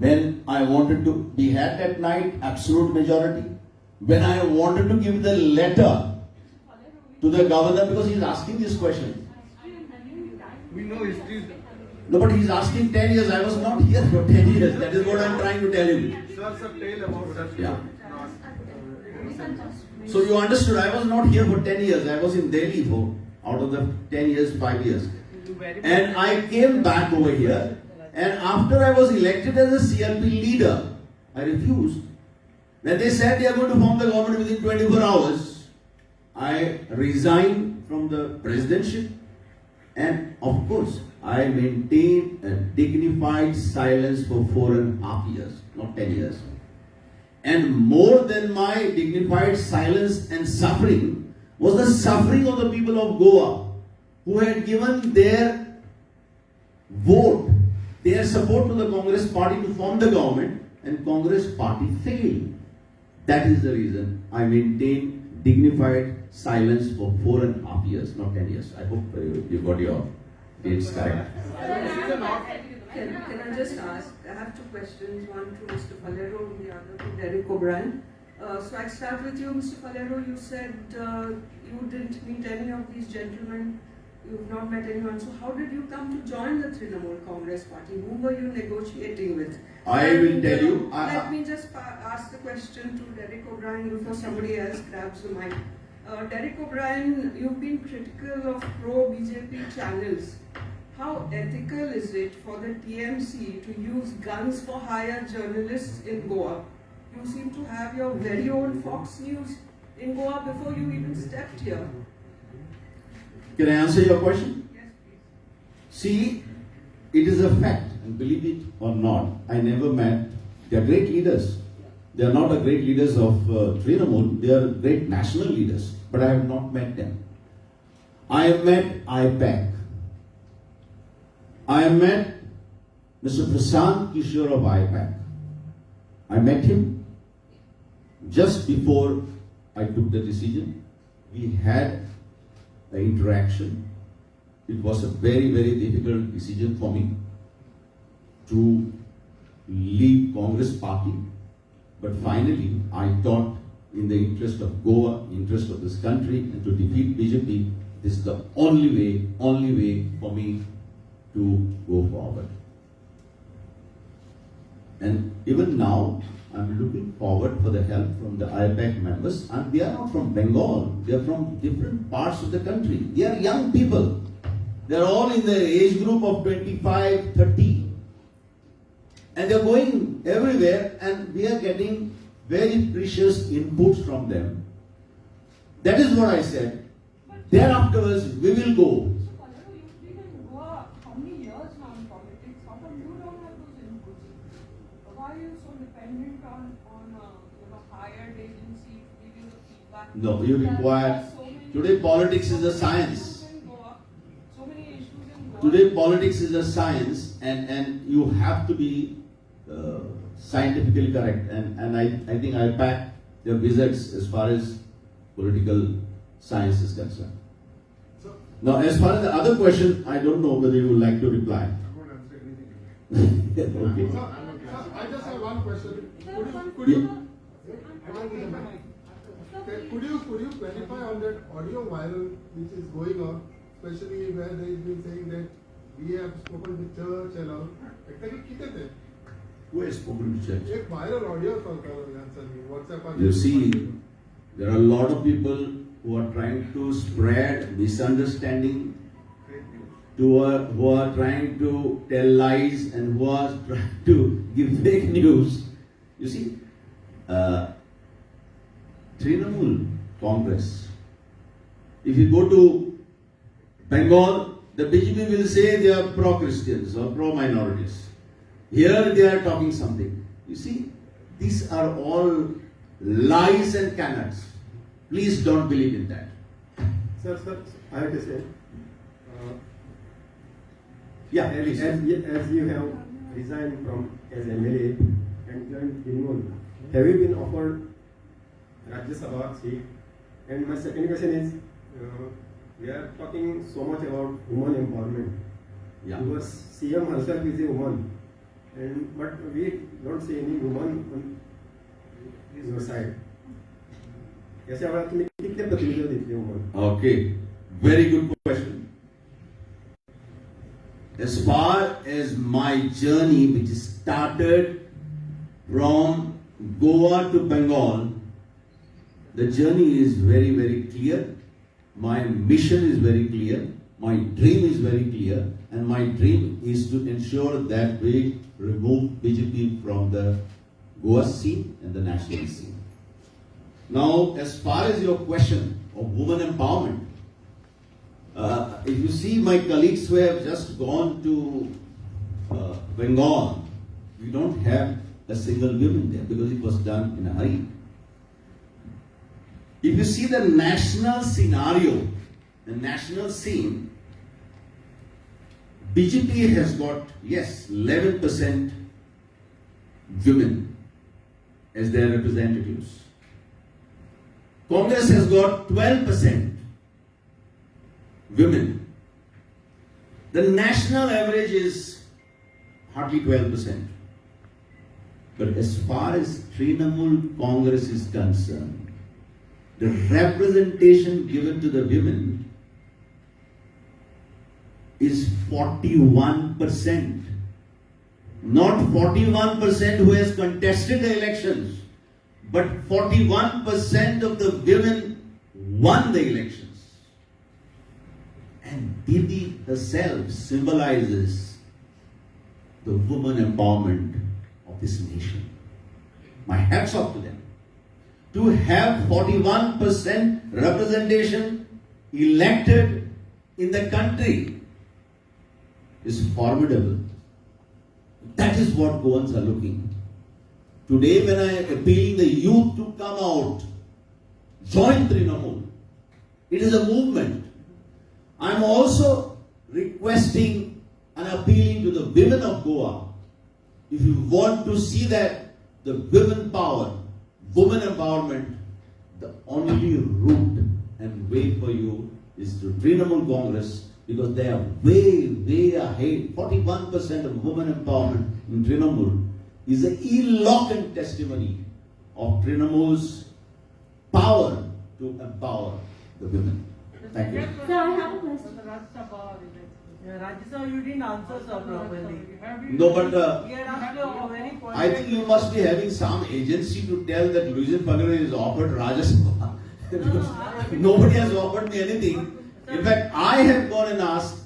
When I wanted to be had that night, absolute majority. When I wanted to give the letter to the governor, because he's asking this question. We know history. No, but he's asking 10 years. I was not here for 10 years. That is what I'm trying to tell you. Sir, tell about that. Yeah. So you understood, I was not here for 10 years. I was in Delhi for, out of the 10 years, 5 years. And I came back over here. And after I was elected as a CLP leader, I refused. When they said they are going to form the government within 24 hours, I resigned from the presidency. And of course, I maintained a dignified silence for 4.5 years, not 10 years. And more than my dignified silence and suffering was the suffering of the people of Goa, who had given their vote, their support to the Congress party to form the government, and Congress party failed. That is the reason I maintained dignified silence for 4.5 years, not 10 years. I hope you got your dates correct. Can I just ask? I have two questions, one to Mr. Falero and the other to Derek O'Brien. So I'll start with you, Mr. Falero. You said you didn't meet any of these gentlemen. You've not met anyone. So how did you come to join the Trinamool Congress Party? Whom were you negotiating with? I will tell you. Let me just ask the question to Derek O'Brien before somebody else grabs the mic. Derek O'Brien, you've been critical of pro-BJP channels. How ethical is it for the TMC to use guns for hire journalists in Goa? You seem to have your very own Fox News in Goa before you even stepped here. Can I answer your question? Yes, please. See, it is a fact, and believe it or not, I never met. They are great leaders. They are not the great leaders of Trinamool. They are great national leaders, but I have not met them. I have met IPAC. I met Mr. Prashant Kishore of IPAC. I met him just before I took the decision. We had an interaction. It was a very, very difficult decision for me to leave Congress party. But finally, I thought in the interest of Goa, interest of this country, and to defeat BJP, this is the only way for me to go forward. And even now, I'm looking forward for the help from the IPAC members. And they are not from Bengal. They are from different parts of the country. They are young people. They are all in the age group of 25, 30. And they are going everywhere, and we are getting very precious inputs from them. That is what I said. Thereafter, we will go. No, you require. Today, politics is a science. Today, politics is a science, and you have to be scientifically correct. And I think IPAC, their wizards as far as political science is concerned. Now, as far as the other question, I don't know whether you would like to reply. I won't answer anything. Okay. Sir, I just have one question. Could you clarify on that audio viral which is going on, especially where they have been saying that we have spoken to church and all. Exactly कितने थे? Who has spoken to church? एक viral audio चलता है answer में WhatsApp पर. You see, there are a lot of people who are trying to spread misunderstanding, who are trying to tell lies, and who are trying to give fake news. You see, Trinamool Congress. If you go to Bengal, the BJP will say they are pro-Christians or pro-minorities. Here they are talking something. You see, these are all lies and canards. Please don't believe in that. Sir, I have to say, Yeah, as, please. as you have resigned from as MLA and joined Trinamool, have you been offered Rajya Sabha seat? And my second question is, we are talking so much about women empowerment. Yeah. Because CM herself is a woman. and but we don't see any woman on your side. कैसे आप तुम्हें कितने प्रतिनिधित्व देते हो woman? Okay, very good question. As far as my journey, which started from Goa to Bengal, the journey is very, very clear. My mission is very clear. My dream is very clear. And my dream is to ensure that we remove BJP from the Goa scene and the national scene. Now, as far as your question of women empowerment, if you see my colleagues who have just gone to Bengal, we don't have a single woman there because it was done in a hurry. If you see the national scenario, the national scene, BJP has got, yes, 11% women as their representatives. Congress has got 12% women. The national average is hardly 12%. But as far as Trinamool Congress is concerned, the representation given to the women is 41%. Not 41% who has contested the elections, but 41% of the women won the elections. And Didi herself symbolizes the woman empowerment of this nation. My hats off to them. To have 41% representation elected in the country is formidable. That is what Goans are looking. Today when I appeal the youth to come out, join Trinamool. It is a movement. I am also requesting and appealing to the women of Goa. If you want to see that the women power, women empowerment, the only route and way for you is to Trinamool Congress, because they are way, way ahead. 41% of women empowerment in Trinamool is an eloquent testimony of Trinamool's power to empower the women. Thank you. So I have a question. Rajya Sabha, you didn't answer so properly. No, but He had asked a very pointed I think you must be having some agency to tell that Louison Pagare is offered Rajya Sabha. Because nobody has offered me anything. In fact, I have gone and asked,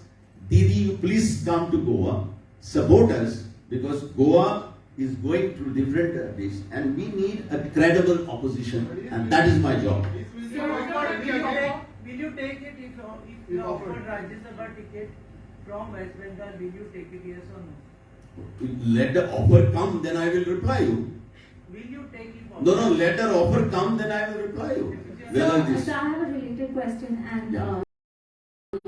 Didi, you please come to Goa, support us, because Goa is going through different days, and we need a credible opposition, and that is my job. Will you take it if you offered Rajya Sabha ticket from West Bengal? Will you take it, yes or no? Let the offer come, then I will reply you. Will you take it? No, let the offer come, then I will reply you. Whether this. So I have a related question, and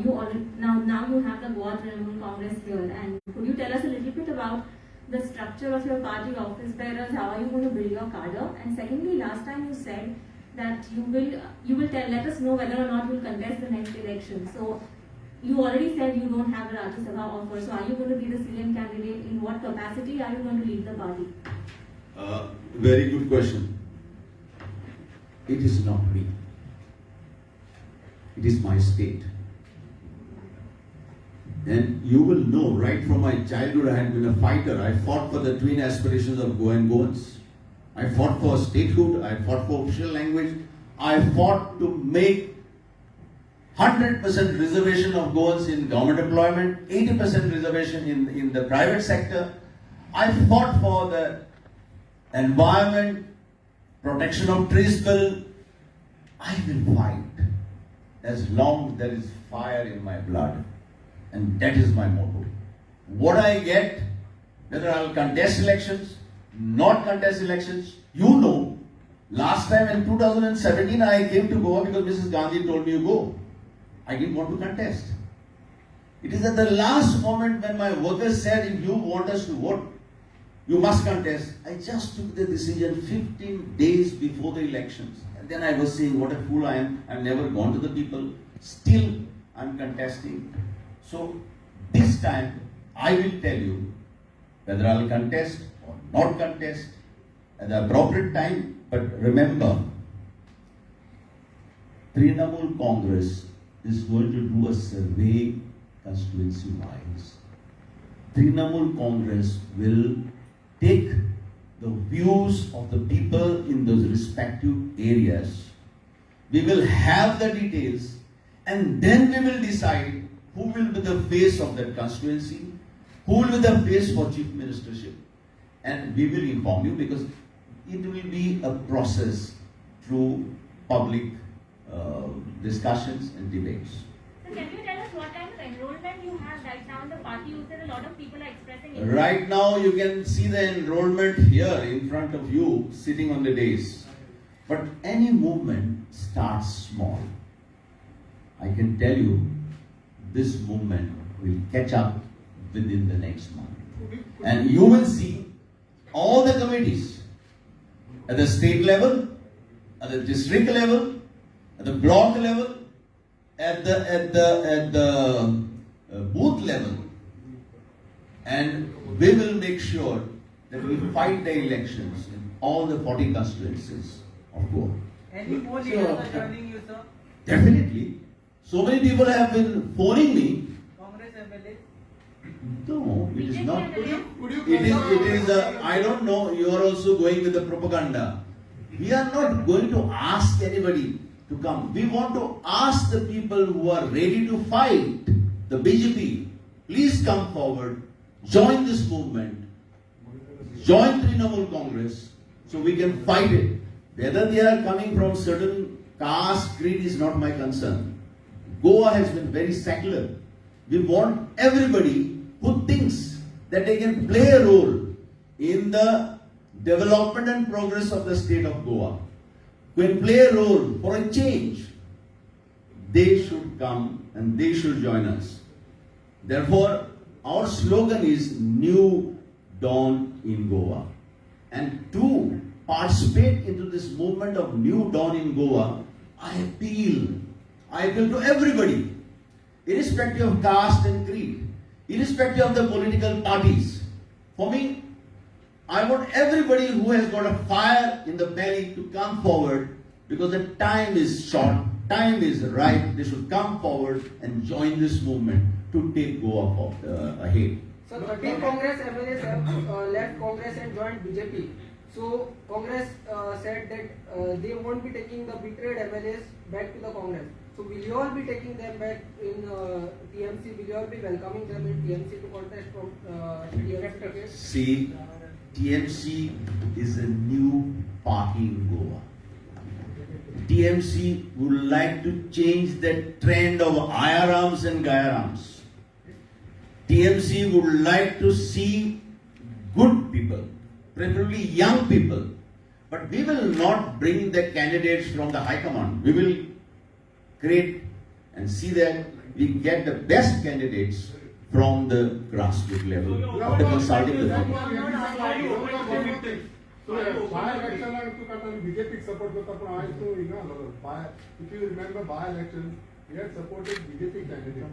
you already now you have the Goa Trinamool Congress here, and could you tell us a little bit about the structure of your party office bearers? How are you going to build your cadre? And secondly, last time you said that you will let us know whether or not you will contest the next election. So you already said you don't have a Rajya Sabha offer. So are you going to be the CM candidate? In what capacity are you going to lead the party? Very good question. It is not me. It is my state. And you will know, right from my childhood, I had been a fighter. I fought for the twin aspirations of Goa and Goans. I fought for statehood. I fought for official language. I fought to make 100% reservation of Goans in government employment, 80% reservation in the private sector. I fought for the environment, protection of trees bill. I will fight as long as there is fire in my blood. And that is my motto. What I get, whether I will contest elections, not contest elections, you know, last time in 2017 I came to Goa because Mrs. Gandhi told me to go. I didn't want to contest. It is at the last moment when my workers said, if you want us to vote, you must contest. I just took the decision 15 days before the elections. And then I was saying, what a fool I am. I've never gone to the people. Still, I'm contesting. So, this time, I will tell you, whether I'll contest or not contest at the appropriate time. But remember, Trinamool Congress is going to do a survey constituency wise. Trinamool Congress will take the views of the people in those respective areas. We will have the details, and then we will decide who will be the face of that constituency, who will be the face for chief ministership, and we will inform you, because it will be a process through public discussions and debates. So can you tell us what kind of enrollment you have right now in the party? You said a lot of people are expressing interest. Right now, you can see the enrollment here in front of you, sitting on the dais. But any movement starts small. I can tell you, this movement will catch up within the next month. And you will see all the committees at the state level, at the district level, at the block level, at the booth level, and we will make sure that we fight the elections in all the 40 constituencies of Goa. Any more leaders are joining you, sir? Definitely. So many people have been phoning me. Congress MLA? No, it is not. Could you It is I don't know, you are also going with the propaganda. We are not going to ask anybody to come. We want to ask the people who are ready to fight the BJP. Please come forward, join this movement, join Trinamool Congress, so we can fight it. Whether they are coming from certain caste, creed is not my concern. Goa has been very secular. We want everybody who thinks that they can play a role in the development and progress of the state of Goa, can play a role for a change. They should come and they should join us. Therefore, our slogan is New Dawn in Goa. And to participate into this movement of New Dawn in Goa, I appeal to everybody, irrespective of caste and creed, irrespective of the political parties. For me, I want everybody who has got a fire in the belly to come forward, because the time is short, time is right. They should come forward and join this movement to take Goa ahead. So 13 Congress MLAs have left Congress and joined BJP. So Congress said that they won't be taking the betrayed MLAs back to the Congress. So will you all be taking them back in TMC? Will you all be welcoming them in TMC to contest from TMC ticket? See, TMC is a new party in Goa. TMC would like to change the trend of IRAMs and GAIRAMs. TMC would like to see good people, preferably young people. But we will not bring the candidates from the High Command. We will create and see that we get the best candidates from the grassroots level, the consulting authority. by-election BJP support if you remember by-elections, we had supported BJP candidates.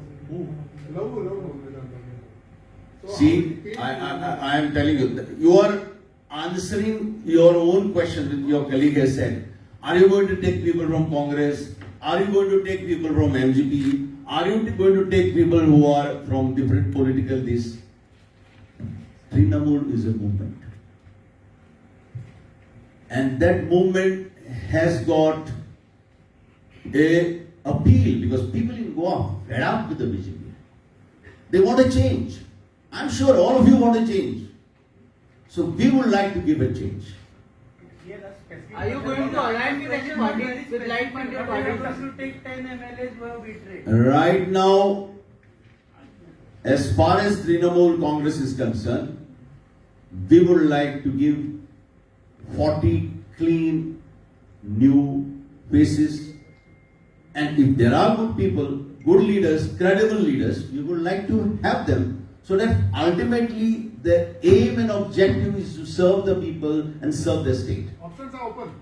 See, I am telling you, that you are answering your own question that your colleague has said. Are you going to take people from Congress? Are you going to take people from MGP? Are you going to take people who are from different political this? Trinamool is a movement. And that movement has got a appeal, because people in Goa are fed up with the BJP. They want a change. I'm sure all of you want a change. So we would like to give a change. Are you going to align with any party, with like-minded parties? You take 10 MLAs who have betrayed. Right now, as far as Trinamool Congress is concerned, we would like to give 40 clean, new faces. And if there are good people, good leaders, credible leaders, we would like to have them, so that ultimately the aim and objective is to serve the people and serve the state. Options are open.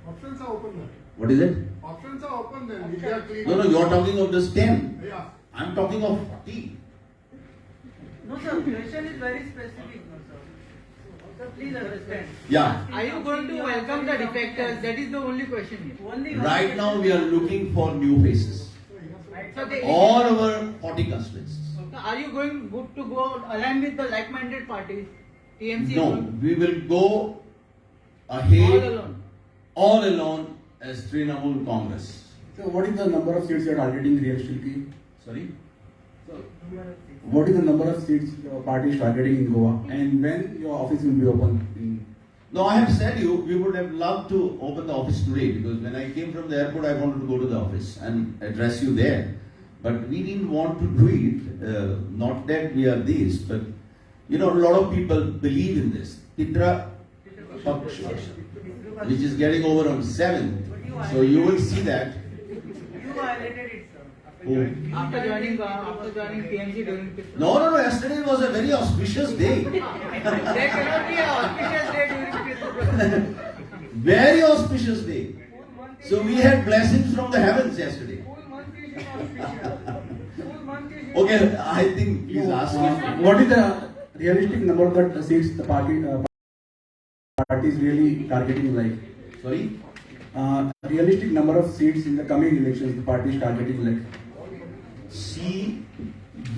Options are open then. What is it? Options are open then. Vidya Clean. No, you are talking of this 10. Yeah. I am talking of 40. No, sir, question is very specific, no, sir. Sir, please understand. Yeah. Are you going to welcome the defectors? That is the only question here. Only Right now we are looking for new faces. So they, All over 40 constituencies. are you going to go align with the like-minded parties? TMC No, alone? we will go All ahead alone. all alone as Trinamool Congress. So what is the number of seats you are targeting realistically? Sorry? What is the number of seats your party is targeting in Goa? And when your office will be open? No, I have said you, we would have loved to open the office today because when I came from the airport, I wanted to go to the office and address you there. But we didn't want to do it, not that we are this, but you know, a lot of people believe in this. Pitra Paksha, which is getting over on 7th. So you will see that. You violated it, sir. Oh. After joining TMC during Christmas. No, yesterday was a very auspicious day. There cannot be an auspicious day during Christmas. Very auspicious day. So we had blessings from the heavens yesterday. Okay, I think he's asking. What is the realistic number of the seats the party is really targeting like? Sorry? Realistic number of seats in the coming elections the party is targeting like? See,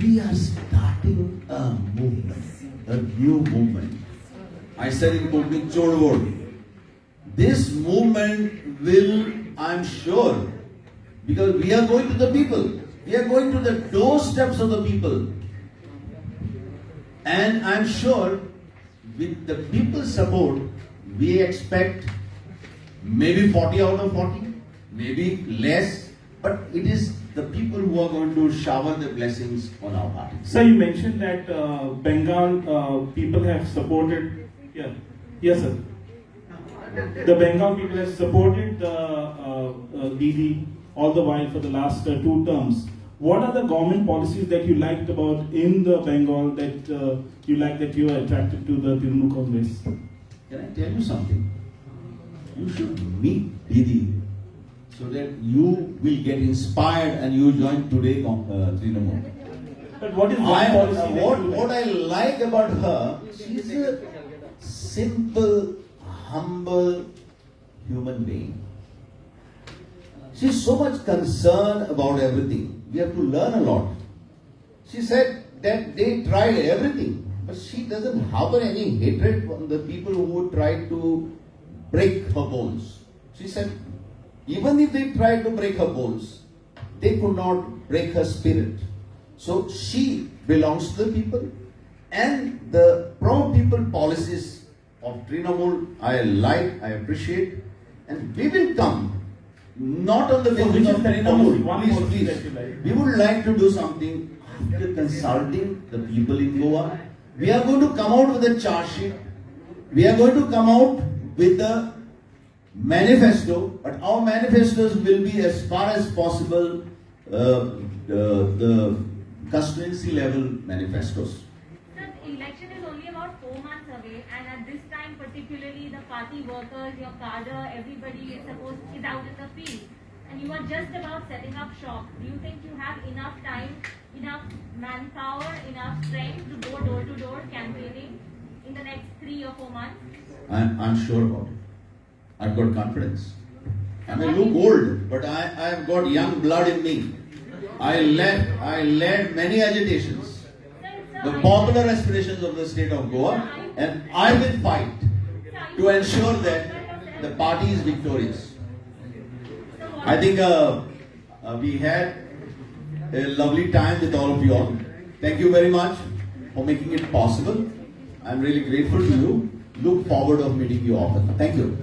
we are starting a movement, a new movement. I said in Konkani, Chodvod. This movement will, I'm sure, because we are going to the people. We are going to the doorsteps of the people. And I'm sure with the people's support, we expect maybe 40 out of 40, maybe less, but it is the people who are going to shower the blessings on our party. Sir, you mentioned that Bengal people have supported. Yeah. Yes, sir. The Bengal people have supported Didi all the while for the last 2 terms. What are the government policies that you liked about in the Bengal that you like that you were attracted to the Trinamool Congress? Can I tell you something? You should meet Didi so that you will get inspired and you join today Trinamool. But what is one policy that you What I like about her, she's a simple, humble human being. She's so much concerned about everything. We have to learn a lot. She said that they tried everything, but she doesn't harbor any hatred on the people who would try to break her bones. She said, even if they tried to break her bones, they could not break her spirit. So she belongs to the people, and the pro-people policies of Trinamool I like, I appreciate, and we will come. Not on the So which basis is of that Trinamool. one Please, policy please. that you like? We would like to do something after consulting the people in Goa. We are going to come out with a charge sheet. We are going to come out with the manifesto, but our manifestos will be as far as possible the constituency level manifestos. Sir, the election is only about 4 months away, and at this time, particularly the party workers, your cadre, everybody is out in the field, and you are just about setting up shop. Do you think you have enough time, enough manpower, enough strength to go door to door campaigning in the next 3 or 4 months? I'm sure about it. I've got confidence. I may look old, but I've got young blood in me. I led many agitations, the popular aspirations of the state of Goa, and I will fight to ensure that the party is victorious. I think we had a lovely time with all of you all. Thank you very much for making it possible. I'm really grateful to you. Look forward of meeting you often. Thank you.